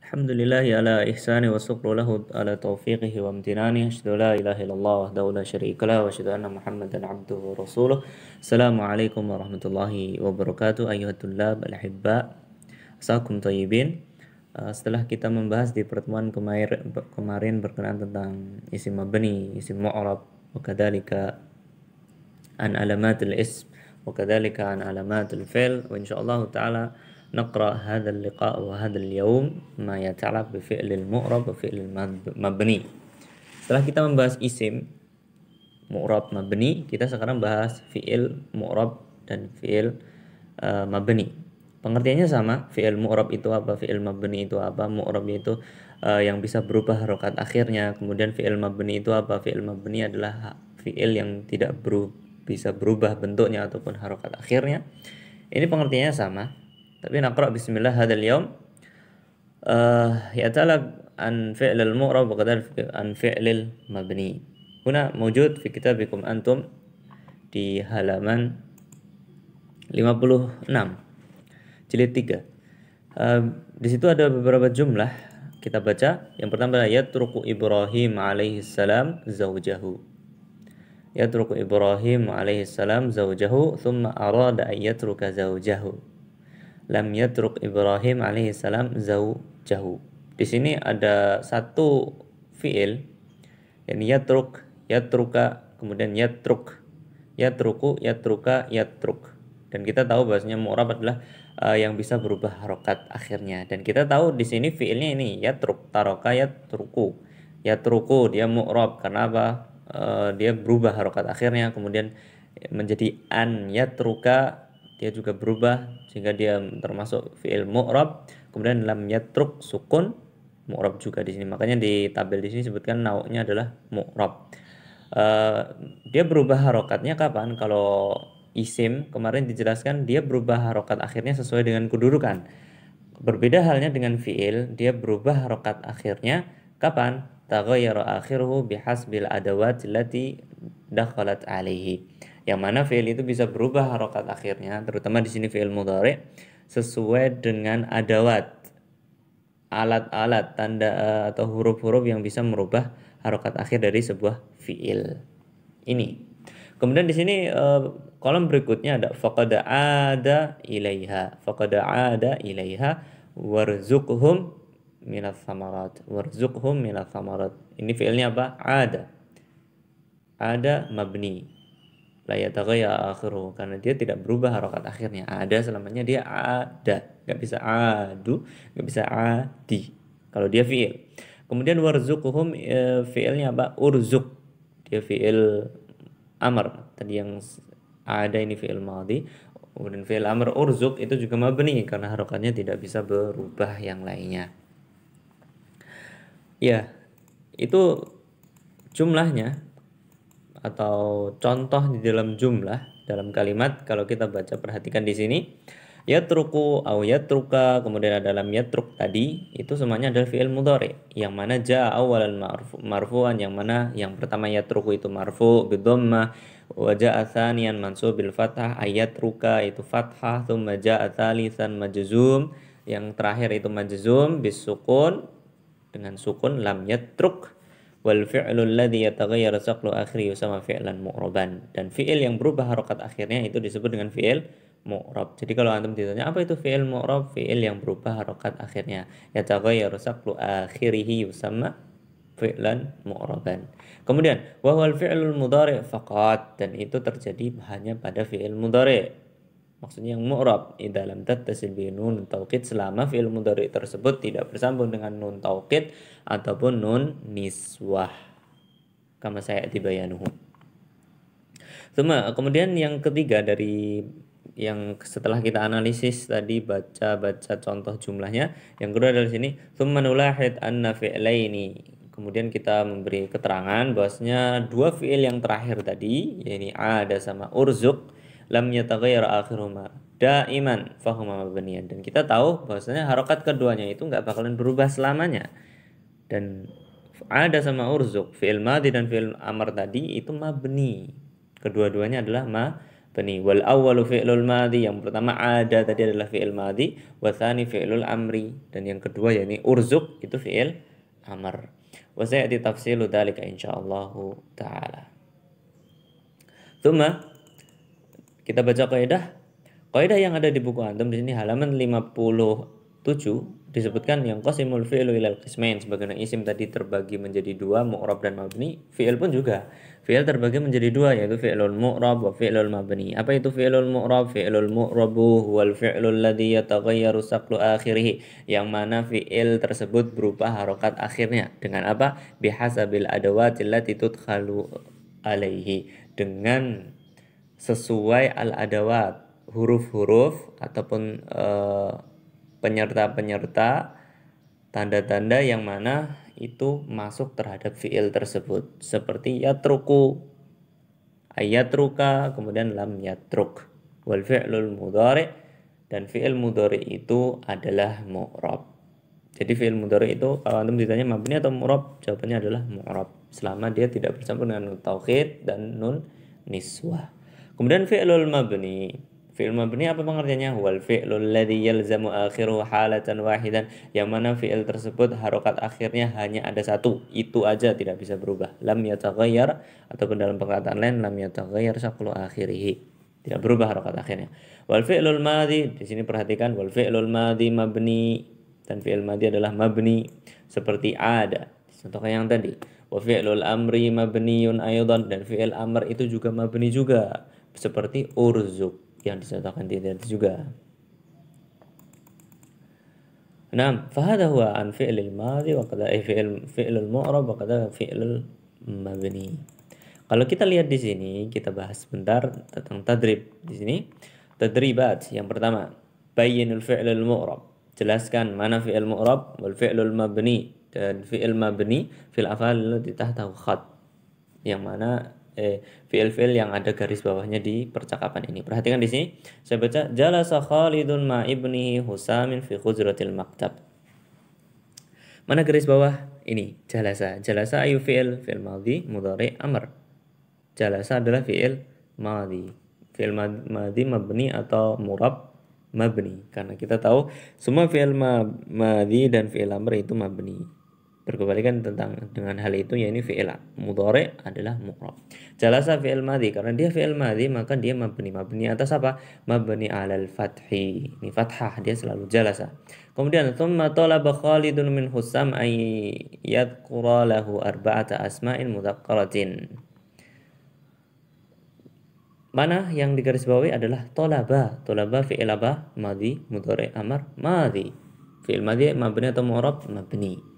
Alhamdulillahi ala ihsani wa syukru lahu ala taufiqihi wa amtinani. Asyhadu la ilaha illallah wahdahu la syarika lah wa asyhadu anna Muhammadan abduhu wa rasuluh. Assalamualaikum warahmatullahi wabarakatuh. Ayyuhat tullab al-ahibba, asakum thayyibin. Setelah kita membahas di pertemuan kemarin berkenaan tentang isim mabni, isim mu'rab, wa kadzalika an alamatil ism, wa kadzalika an alamatil fi'l, wa insyaallah taala نقرأ هذا اللقاء وهذا اليوم ما يتعلق بفعل المعرب وفعل المبني. Setelah kita membahas isim mu'rab mabni, kita sekarang bahas fi'il mu'rab dan fi'il mabni. Pengertiannya sama, fi'il mu'rab itu apa, fi'il mabni itu apa. Mu'rab itu yang bisa berubah harokat akhirnya. Kemudian fi'il mabni itu apa? Fi'il mabni adalah fi'il yang tidak bisa berubah bentuknya ataupun harokat akhirnya. Ini pengertiannya sama. Tapi naqra bismillah hadzal yaum يتعلق عن فعل المعرب وكذلك عن فعل المبني. هنا موجود في كتابكم أنتم di halaman 56 jilid 3. Di situ ada beberapa jumlah, kita baca. Yang pertama adalah yatruku Ibrahim alaihi salam zaujahu. Yatruku Ibrahim alaihi salam zaujahu thumma arada an yatruka zaujahu. Lam yatruk Ibrahim alaihi salam zaujahu. Di sini ada satu fiil, yakni yatruk, yatruka, kemudian yatruk, yatruku, yatruka, yatruk. Dan kita tahu bahasanya mu'rab adalah yang bisa berubah harokat akhirnya. Dan kita tahu di sini fiilnya ini yatruk, taroka, yatruku. Yatruku dia mu'rab karena apa? Dia berubah harokat akhirnya. Kemudian menjadi an yatruka, dia juga berubah sehingga dia termasuk fi'il mu'rab. Kemudian lam yatruk sukun, mu'rab juga di sini. Makanya di tabel di sini sebutkan nau'nya adalah mu'rab. Dia berubah harokatnya kapan? Kalau isim kemarin dijelaskan dia berubah harokat akhirnya sesuai dengan kedudukan. Berbeda halnya dengan fi'il, dia berubah harokat akhirnya kapan? Taghayyara akhiruhu bihasbil adawat allati dakhalat alaihi. Yang mana fi'il itu bisa berubah harokat akhirnya, terutama di sini fi'il mudhari, sesuai dengan adawat, alat-alat, tanda atau huruf-huruf yang bisa merubah harokat akhir dari sebuah fi'il. Ini. Kemudian di sini kolom berikutnya ada faqad ada ilaiha, faqad ada ilaiha warzuqhum minats thamarat, warzuqhum minats thamarat. Ini fi'ilnya apa? Ada. Ada mabni. La yataghayyar akhiruhu, karena dia tidak berubah harokat akhirnya. Ada selamanya dia ada, nggak bisa adu, nggak bisa adi kalau dia fiil. Kemudian warzuqhum, fiilnya apa? Urzuk, dia fiil amr. Tadi yang ada ini fiil madhi. Kemudian fiil amr urzuk itu juga mabni karena harokatnya tidak bisa berubah yang lainnya. Ya, itu jumlahnya atau contoh di dalam jumlah, dalam kalimat. Kalau kita baca, perhatikan di sini yatruku au yatruka, kemudian ada lam yatruk tadi, itu semuanya adalah fi'il mudhari yang mana jaa awalan marfu'an, yang mana yang pertama yatruku itu marfu' bidhammah, wa jaa tsaniyan mansub bil fathah, ayatruka itu fathah, tsumma jaa tsalitsan majzum, yang terakhir itu majzum bis sukun, dengan sukun lam yatruk. Wal fi'lu alladhi yataghayyar shaklu akhiri yusama fi'lan mu'raban. Dan fi'il yang berubah harokat akhirnya itu disebut dengan fi'il mu'rab. Jadi kalau antum ditanya apa itu fi'il mu'rab, fi'il yang berubah harokat akhirnya, yataghayyar shaklu akhirihi yusama fi'lan mu'raban. Kemudian wa huwal fi'lul mudhari' faqat, dan itu terjadi hanya pada fi'il mudhari'. Maksudnya yang mu'rab, idza lam tattasil bi nun taukid, selama fi'il mudhari tersebut tidak bersambung dengan nun taukid ataupun nun niswah, kama saya dibayanuhu. Kemudian yang ketiga dari yang setelah kita analisis tadi, baca contoh jumlahnya, yang kedua adalah sini tsumma nulahid anna fi'laini. Kemudian kita memberi keterangan bahwasanya dua fi'il yang terakhir tadi, yakni ada sama urzuk, lam yataghayyar akhiruhuma daiman fahuma mabniyan. Dan kita tahu bahwasanya harokat keduanya itu nggak bakalan berubah selamanya. Dan ada sama urzuk, fi'il madhi dan fi'il amr tadi itu mabni. Kedua-duanya adalah mabni. Wal awwalu fi'lul madhi, yang pertama ada tadi adalah fi'il madhi, wa tsani fi'lul amri, dan yang kedua yakni urzuk itu fi'il amr. Wa sayati tafsilu dzalika insyaallah taala. Tsumma kita baca kaidah. Kaidah yang ada di buku antum di sini halaman 57 disebutkan yang qasimul fi'lu ilal qismain, sebagaimana isim tadi terbagi menjadi dua, mu'rab dan mabni, fi'il pun juga. Fi'il terbagi menjadi dua, yaitu fi'lul mu'rab wa fi'lul mabni. Apa itu fi'lul mu'rab? Fi'lul mu'rabu huwal fi'lul ladzi yataghayyaru saqlu akhirih, yang mana fi'il tersebut berupa harokat akhirnya dengan apa? Bihasabil adawatil lati tudkhalu alaihi, dengan sesuai al-adawat, huruf-huruf ataupun penyerta-penyerta, tanda-tanda yang mana itu masuk terhadap fi'il tersebut, seperti yatruku, ayatruka, kemudian lam yatruk. Wal fi'lul mudhari, dan fi'il mudhari itu adalah mu'rab. Jadi fi'il mudhari itu kalau antum ditanya mabni atau mu'rab, jawabannya adalah mu'rab selama dia tidak bercampur dengan nun tauhid dan nun niswah. Kemudian fi'lul mabni. Fi'il mabni apa pengertiannya? Wal fi'lul ladzi yalzamu akhiruhu halatan wahidan, yang mana fi'il tersebut harokat akhirnya hanya ada satu, itu aja, tidak bisa berubah. Lam yataghayyar, ataupun dalam perkataan lain lam yataghayyar saqlu akhirih, tidak berubah harokat akhirnya. Wal fi'lul madhi, di sini perhatikan, wal fi'lul madhi mabni, dan fi'il madhi adalah mabni seperti ada. Contohnya yang tadi. Wa fi'lul amri mabniyun aydan, dan fi'il amr itu juga mabni juga seperti urzuk yang dicontohkan tidak juga. Nah, fahada huwa an fi'lil madhi wa qada fi'lul mu'rab wa qada fi'lul mabni. Kalau kita lihat di sini, kita bahas sebentar tentang tadrib. Di sini tadribat. Yang pertama, bayyinul fi'lul mu'rab. Jelaskan mana fi'il mu'rab wal fi'lul mabni, dan fi'il mabni fil af'al allati tahtahu khat, yang mana fi'il-fi'il yang ada garis bawahnya di percakapan ini. Perhatikan di sini. Saya baca jalasa Khalidun ma ibnihi Husamin fi khuzratil maktab. Mana garis bawah? Ini jalasa. Jalasa ayu fi'il madhi mudhari amr. Jalasa adalah fi'il madhi. Fi'il madhi mabni atau murab mabni, karena kita tahu semua fi'il madhi dan fi'il amr itu mabni. Berkebalikan dengan hal itu, yakni fi'il mudhari adalah mu'rab. Jalasa fi'il madhi, karena dia fi'il madhi maka dia mabni. Mabni atas apa? Mabni alal fathi. Ini fathah, dia selalu jalasa. Kemudian thumma talaba Khalidun min Husam ay yadhkura lahu arba'ata asma'in mudzakkaratin. Mana yang digarisbawahi adalah tolaba. Tolaba fi'il apa? Madhi, mudhari, amr, madhi. Fi'il madhi mabni atau mu'rab? Mabni.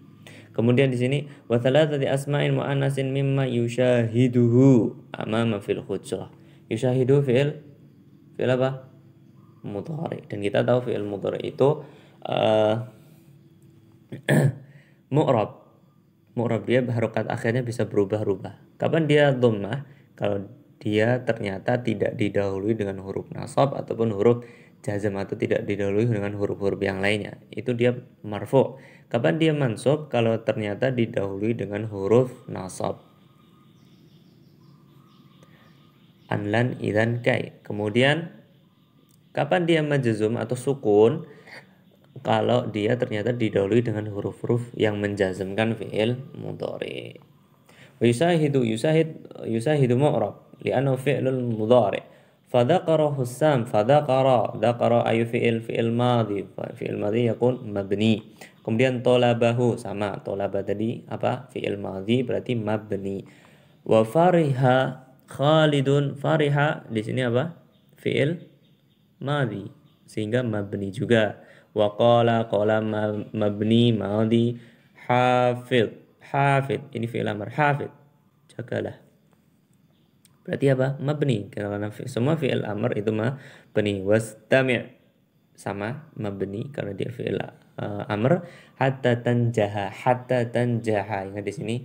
Kemudian di sini wa thalathati asma'in mu'annasin mimma yushahiduhu amama fil hujrah. Yushahidu fi'il apa? Mudhari. Dan kita tahu fi'il mudhari itu mu'rab. Mu'rab dia harokat akhirnya bisa berubah-ubah. Kapan dia dhammah? Kalau dia ternyata tidak didahului dengan huruf nasab ataupun huruf jazm, atau tidak didahului dengan huruf-huruf yang lainnya, itu dia marfu. Kapan dia mansub? Kalau ternyata didahului dengan huruf nasab. Anlan, idan, kai. Kemudian kapan dia majzum atau sukun? Kalau dia ternyata didahului dengan huruf-huruf yang menjazmkan fi'il mudhari. Yusahidu mu'rab li'annahu fi'lul mudhari. Fadhakara Hussam, fadhakara ayu fi'il madhi. Fi'il madhi yakun mabni. Kemudian tolabahu, sama, tolaba tadi apa? Fi'il madhi berarti mabni. Wa fariha Khalidun, fariha di sini apa? Fi'il madhi, sehingga mabni juga. Wa qala mabni madhi. Hafid ini fi'il amr, hafid, jagalah. Berarti apa? Mabni, karena semua fi'il amr itu mabni. Wastami' sama, mabni karena dia fi'il amr. Hatta tanjaha, ingat di sini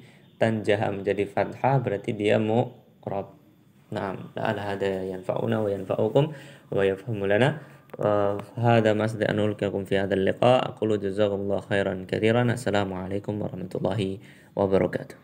tanjaha menjadi fathah berarti dia mu'rab. Naam, la'alla hada yanfa'una wa yanfa'ukum wa yafhamu lana. Hada ma astati an ulqiyakum fi hadzal liqa. Aqulu jazakumullahu khairan katsiran. Assalamualaikum warahmatullahi wabarakatuh.